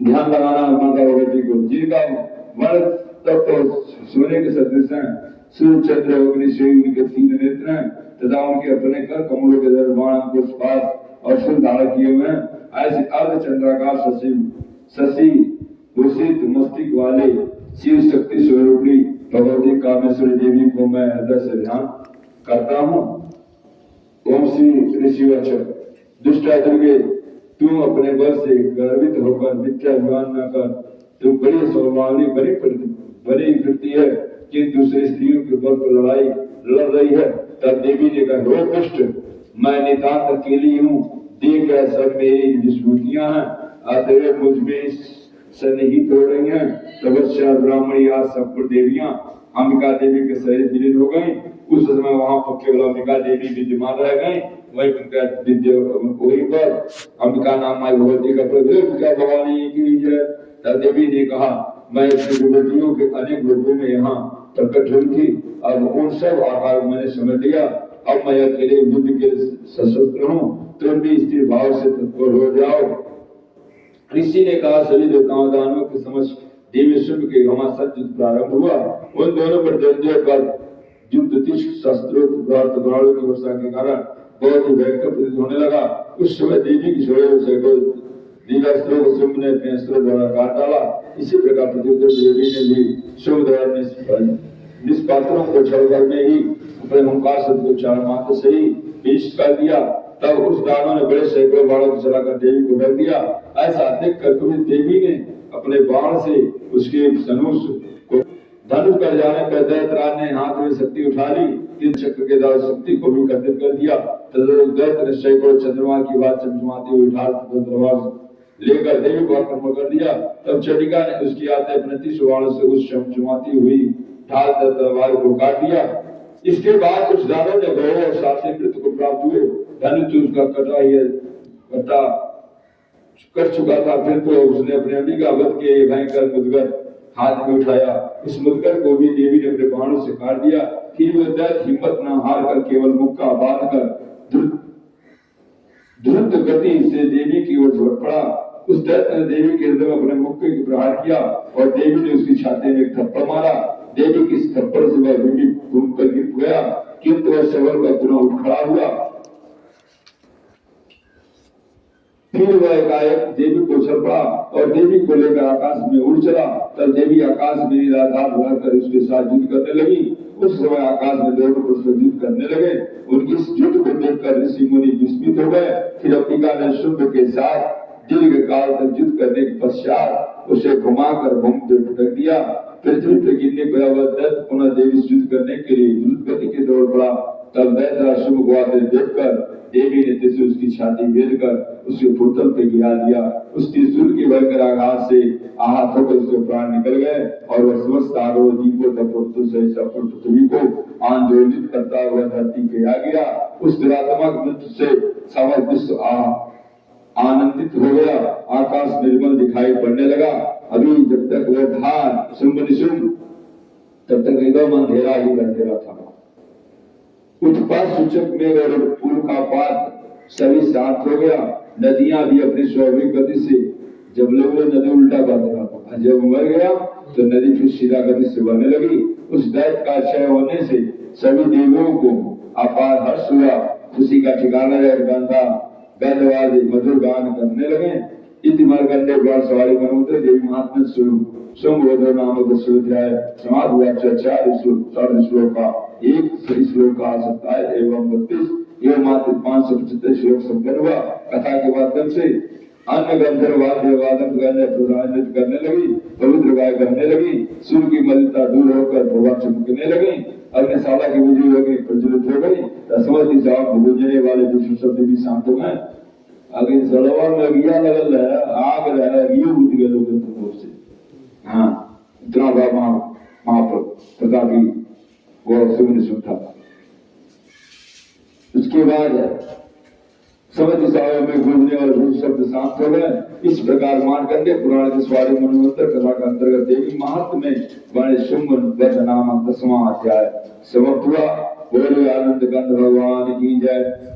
ध्यान लगाना माता भगवती को, जिनका मन तब तो सोने के सदृश हैं, सूर्य चंद्र अग्नि से उनके तीन नेत्र हैं तथा उनके अपने कर कमलों के दरबार पुष्पास और फूल धारण किए हुए हैं। ऐसे अर्ध चंद्राकार शशि भूषित मस्तिष्क वाले शिव शक्ति स्वरूपी भगवती कामेश्वरी देवी को मैं हृदय से ध्यान करता हूँ। ओम श्री ऋषिवच दुष्टा दुर्गे, तुम अपने बल से गर्वित होकर मिथ्या विमान न कर, तुम बड़ी सौभाग्य बड़ी वृत्ति है कि दूसरी स्त्रियों के बल पर लड़ाई लड़ रही है। तब देवी ने कहा, रो पुष्ट, मैं नितांत अकेली हूँ, देख सब मेरी विस्मृतियां हैं, अतएव मुझ में सन्निहित हो रही हैं। तपस्या ब्राह्मणी आज सब देवियां अंबिका देवी के सहित विलीन हो गई। उस समय वहां पर केवल अंबिका देवी विद्यमान रह गई। वही पर अंबिका नाम माई भगवती का प्रवेश भवानी की जय। तब देवी ने कहा, मैं विभूतियों के अनेक रूपों में यहाँ प्रकट हुई थी, अब उन सब आकार मैंने समझ लिया। अब मैं अकेले युद्ध के सशस्त्र हूँ, तुम भी स्थिर भाव से तत्पर हो जाओ। ऋषि ने कहा, सभी देवताओं दानवों के समक्ष देवी शुभ के घमासान युद्ध प्रारंभ हुआ। उन दोनों पर जंजीर पर युद्ध शस्त्रों की वर्षा के कारण बहुत ही भयंकर प्रतीत होने लगा। उस समय देवी की दिव्यास्त्रों को शुंभ ने अपने अस्त्रों द्वारा काट डाला। इसी प्रकार देवी ने भी शुंभ द्वारा निष्पात्रों को छल करने ही अपने ओंकार शब्द को उच्चारण मात्र से ही विनिष्ट कर दिया। तब उस दानों ने बड़े सैकड़ों बाणों को चलाकर देवी को ढक दिया। ऐसा देखकर कभी देवी ने अपने बाण से उसके धनुष को धनुष कर जाने पर दैत्यराज ने हाथ में शक्ति उठा ली, तीन चक्र के द्वारा शक्ति को भी कर्दित कर दिया। दैत्य ने सैकड़ों चंद्रमा की बात चमचमाती हुई ढाल तलवार लेकर देवी को आक्रमण कर दिया। तब चंडिका ने उसकी आते अपने 30 बाणों से उस चमचमाती हुई ढाल तलवार को काट दिया। इसके बाद कुछ दानों ने गौ और साथी मृत्यु को प्राप्त हुए। धनुष उसका कटा कर चुका था। फिर तो उसने अपने अंबिका वध के भयंकर मुदगर हाथ में उठाया। उस मुदगर को भी देवी ने अपने बाणों से काट दिया। फिर वह दैत्य हिम्मत न हार कर केवल मुक्का बांध कर द्रुत गति से देवी की ओर झपट पड़ा। उस दैत्य ने देवी के हृदय में अपने मुक्के की प्रहार किया और देवी ने उसकी छाती में एक थप्पड़ मारा। देवी की इस थप्पड़ से वह भूमि घूमकर गिर गया, किंतु वह शवल का पुनः उठ खड़ा हुआ। फिर वह एकाएक देवी को उछल पड़ा और देवी को लेकर आकाश में उड़ चला। तब देवी आकाश में निराधार रहकर उसके साथ युद्ध करने लगी। उस समय आकाश में दोनों पुरुष युद्ध करने लगे। उनकी इस युद्ध को देखकर ऋषि मुनि विस्मित हो गए। फिर अंबिका ने शुंभ के साथ दीर्घ काल तक युद्ध करने के पश्चात उसे घुमाकर भूमि पर पटक दिया। पृथ्वी पर गिरने पर वह दैत्य पुनः देवी से युद्ध करने के लिए द्रुत गति के दौड़ पड़ा। तब दैत्य शुंभ को आते देखकर देवी ने त्रिशूल उसकी छाती भेद कर उसके भूतल पे गिरा दिया। उस त्रिशूल के भयंकर आघात से आहत होकर उसके प्राण निकल गए और वह समस्त आरोह दीपों तक से पृथ्वी को आंदोलित करता हुआ धरती पे आ गिरा। उस दुरात्मक मृत्यु से समस्त विश्व आनंदित हो गया। आकाश निर्मल दिखाई पड़ने लगा। अभी जब तक वह था शुंभ निशुंभ, तब तक एकदम अंधेरा ही अंधेरा था। उत्पात सूचक में और पुल का पात सभी शांत हो गया। नदियां भी अपनी स्वाभाविक गति से, जब लोगों ने नदी उल्टा बह रहा था, जब मर गया तो नदी फिर सीधा गति से बहने लगी। उस दैत्य का क्षय होने से सभी देवियों को अपार हर्ष हुआ, खुशी का ठिकाना गंधा गंधवादी मधुर गान करने लगे। इति मरकंडे बाण सवारी मनोत्र देवी महात्म्य सोमोदर नामक श्लोकाय समाध हुआ। 4 श्लोक का एक श्लोक का 27 एवं 32 एवं मात्र 575 श्लोक संपन्न हुआ। कथा के माध्यम से अन्य गंधर्व वाद्य वादन करने लगी, पवित्र गाय करने लगी, सूर्य की मलिनता दूर होकर प्रभा चमकने लगी, अग्निशाला की बिजली होगी प्रज्वलित हो गई। दसवां दिशा बुझने वाले विष्णु शब्द भी शांत हो गए। अग्नि सलवा में अगिया लगल है, आग रहे अगियो बुझ गए लोगों को से। हाँ, इतना बड़ा वहां पर प्रतापी वो सुन सुनता। उसके बाद समय दिशाओं में घूमने और भी शब्द शांत हो गए। इस प्रकार मार्कंडेय पुराण के स्वारी मनोत्तर कथा का अंतर्गत देवी महत्व में वर्णित शुंभ वध नामक 10वां अध्याय समाप्त हुआ। बोले आनंद कंद भगवान की जय।